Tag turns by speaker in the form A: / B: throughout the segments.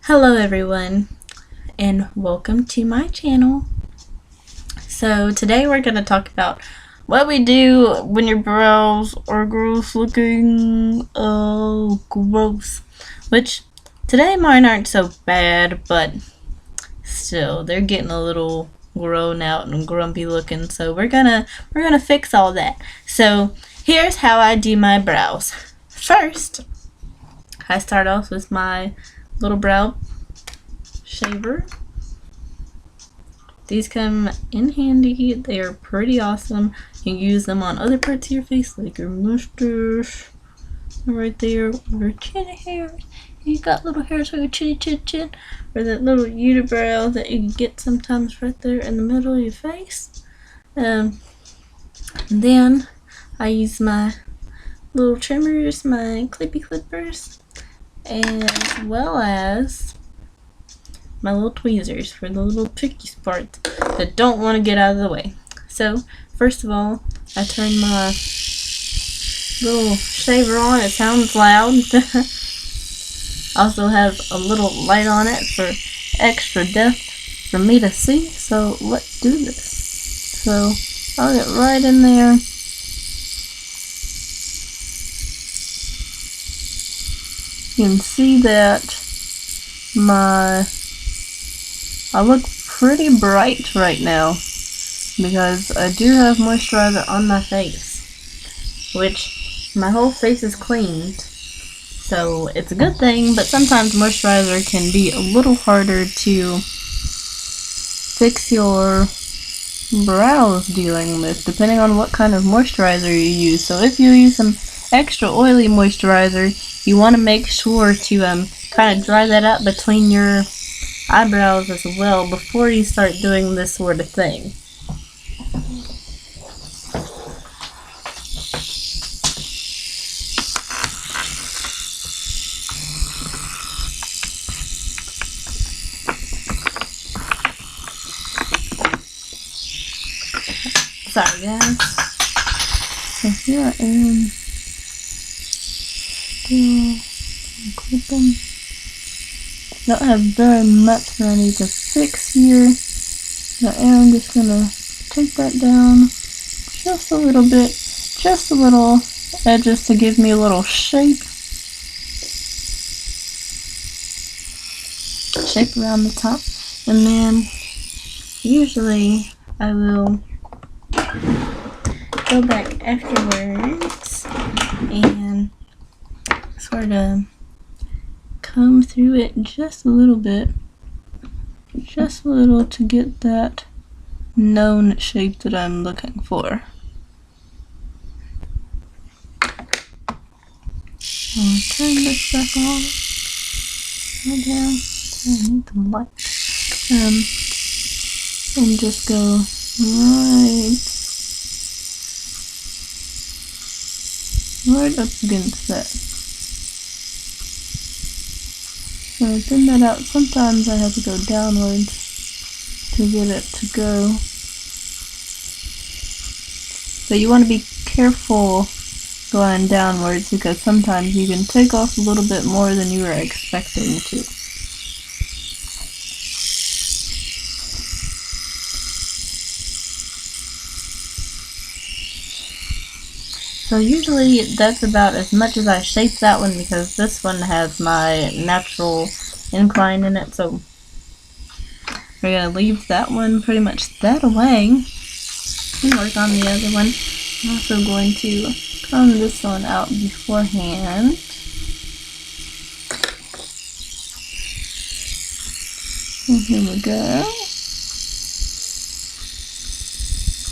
A: Hello everyone and welcome to my channel. So today we're going to talk about what we do when your brows are gross looking. Oh, gross. Which today mine aren't so bad, but still they're getting a little grown out and grumpy looking. So we're gonna fix all that. So here's how I do my brows. First, I start off with my little brow shaver. These come in handy. They are pretty awesome. You can use them on other parts of your face, like your mustache, right there, or your chin hairs. You got little hairs for your chin, or that little unibrow that you can get sometimes right there in the middle of your face. And then I use my little trimmers, my clippy clippers, as well as my little tweezers for the little tricky parts that don't want to get out of the way. So first of all, I turn my little shaver on. It sounds loud. Also has a little light on it for extra depth for me to see. So let's do this. So I'll get right in there. You can see that I look pretty bright right now because I do have moisturizer on my face, which my whole face is cleaned, so it's a good thing, but sometimes moisturizer can be a little harder to fix your brows dealing with, depending on what kind of moisturizer you use. So if you use some extra oily moisturizer, you want to make sure to kind of dry that out between your eyebrows as well before you start doing this sort of thing. Sorry guys. So here I am still clipping. Don't have very much that I need to fix here. I am just gonna take that down just a little bit, just a little edges to give me a little shape around the top, and then usually I will go back afterwards and sort of comb through it just a little bit, just a little, to get that known shape that I'm looking for. I'll turn this back on. Go down. I need the light. And just go right up against that. When I thin that out, sometimes I have to go downwards to get it to go. So you want to be careful going downwards, because sometimes you can take off a little bit more than you were expecting to. So usually that's about as much as I shape that one, because this one has my natural incline in it. So we're going to leave that one pretty much that away and work on the other one. I'm also going to comb this one out beforehand. And here we go.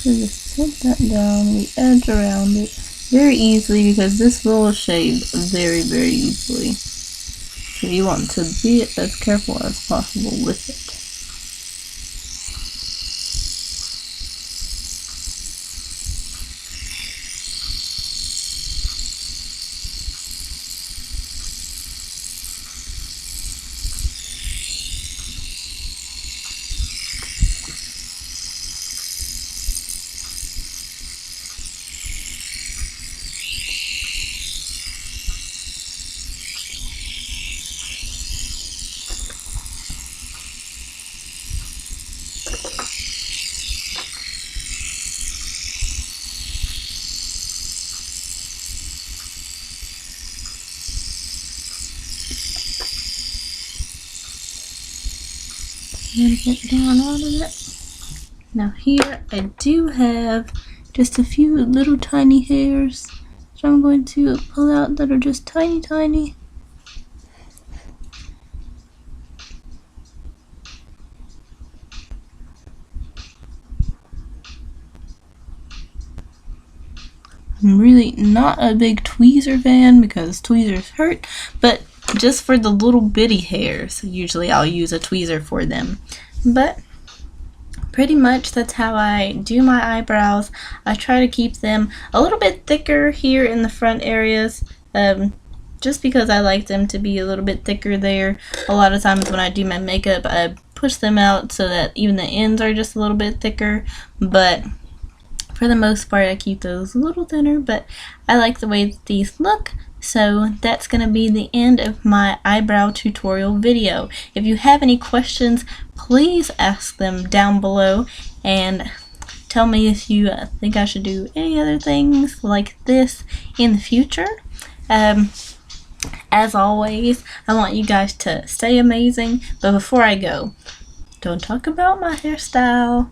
A: So just take that down, we edge around it very easily, because this will shave very, very easily. So you want to be as careful as possible with it. And get down out of it. Now here I do have just a few little tiny hairs, so I'm going to pull out that are just tiny. I'm really not a big tweezer fan because tweezers hurt, but just for the little bitty hairs, usually I'll use a tweezer for them. But pretty much that's how I do my eyebrows. I try to keep them a little bit thicker here in the front areas, just because I like them to be a little bit thicker there. A lot of times when I do my makeup, I push them out so that even the ends are just a little bit thicker, but for the most part I keep those a little thinner. But I like the way that these look. So that's going to be the end of my eyebrow tutorial video. If you have any questions, please ask them down below and tell me if you think I should do any other things like this in the future. As always, I want you guys to stay amazing, but before I go, don't talk about my hairstyle.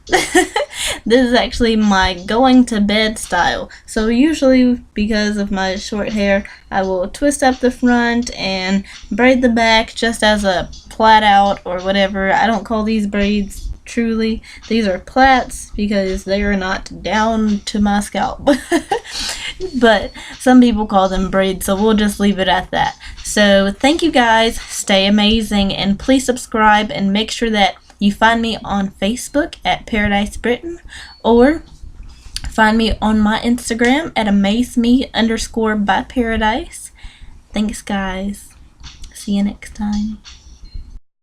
A: This is actually my going to bed style. So usually, because of my short hair, I will twist up the front and braid the back just as a plait out or whatever. I don't call these braids truly. These are plaits because they are not down to my scalp. But some people call them braids, so we'll just leave it at that. So thank you guys. Stay amazing, and please subscribe and make sure that you find me on Facebook at Paradise Britain, or find me on my Instagram at amazeme_byparadise. Thanks guys. See you next time.